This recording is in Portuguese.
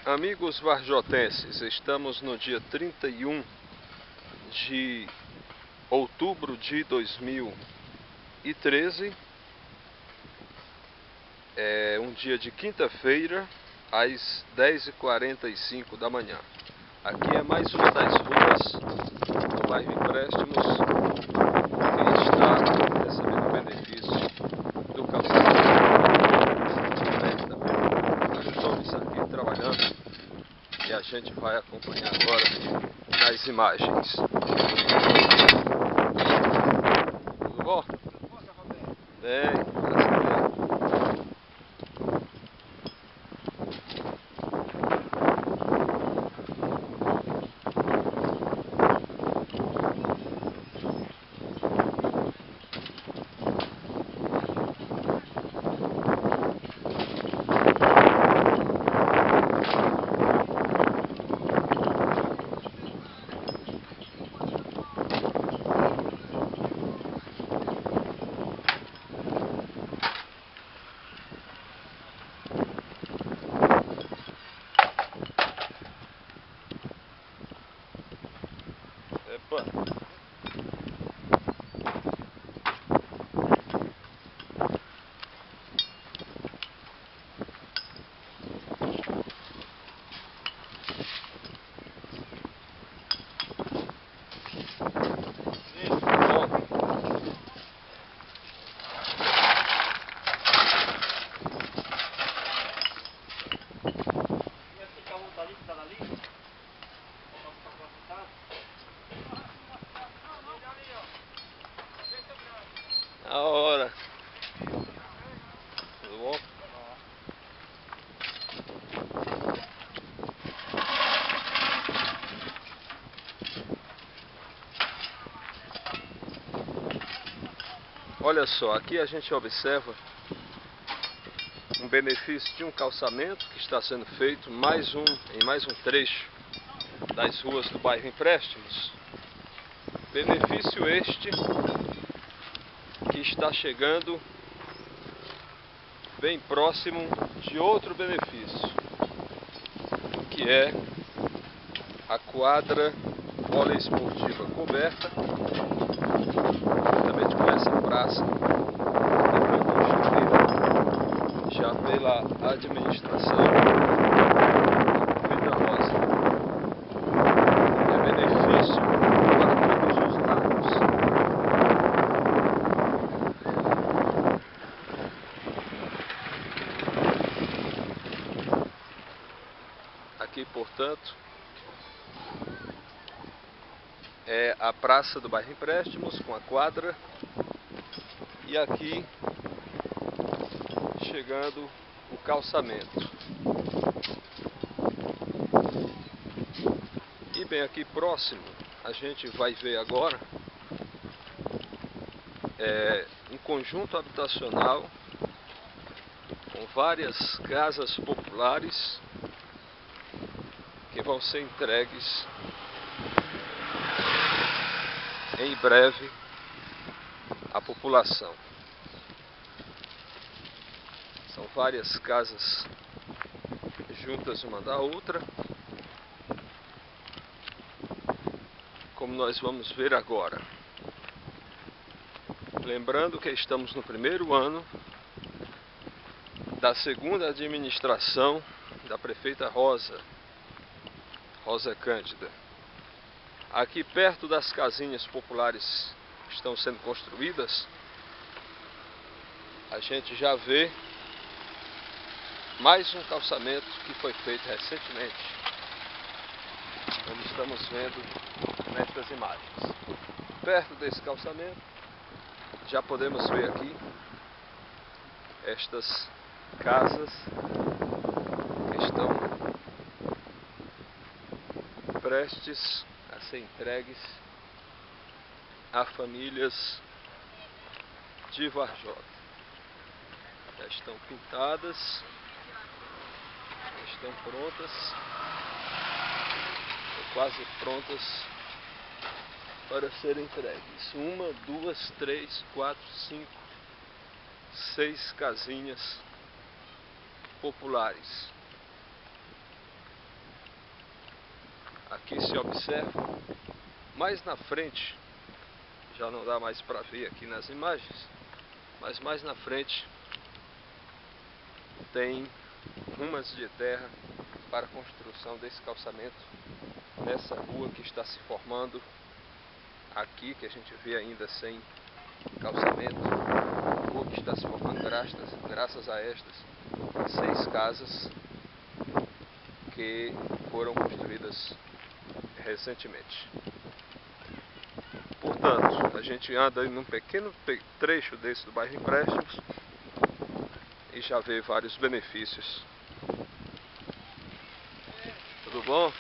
Amigos varjotenses, estamos no dia 31 de outubro de 2013. É um dia de quinta-feira, às 10h45 da manhã. Aqui é mais uma das ruas do bairro Empréstimos que está recebendo benefício do calçamento. Estamos aqui trabalhando e a gente vai acompanhar agora nas imagens. Tudo bom? Bem, graças a Deus. Epa. A hora. Tudo bom? Olha só, aqui a gente observa um benefício de um calçamento que está sendo feito em mais um trecho das ruas do bairro Empréstimos. Benefício este que está chegando bem próximo de outro benefício, que é a quadra poliesportiva coberta, juntamente com essa praça que foi construída já pela administração Vida Rosa. É benefício para todos os lados. Aqui, portanto, é a praça do bairro Empréstimos com a quadra, e aqui chegando o calçamento. E bem aqui próximo a gente vai ver agora um conjunto habitacional com várias casas populares que vão ser entregues em breve à população. São várias casas juntas uma da outra, como nós vamos ver agora. Lembrando que estamos no primeiro ano da segunda administração da prefeita Rosa Cândida. Aqui perto das casinhas populares que estão sendo construídas, a gente já vê mais um calçamento que foi feito recentemente, como estamos vendo nestas imagens. Perto desse calçamento já podemos ver aqui estas casas que estão prestes a ser entregues a famílias de Varjota. Já estão pintadas, estão prontas, ou quase prontas para serem entregues. 1, 2, 3, 4, 5, 6 casinhas populares. aqui se observa, mais na frente, já não dá mais para ver aqui nas imagens, mas mais na frente tem rumas de terra para a construção desse calçamento nessa rua que está se formando aqui, que a gente vê ainda sem calçamento, rua que está se formando graças a estas 6 casas que foram construídas recentemente. Portanto, a gente anda em um pequeno trecho desse do bairro Empréstimos e já vê vários benefícios. Tudo bom?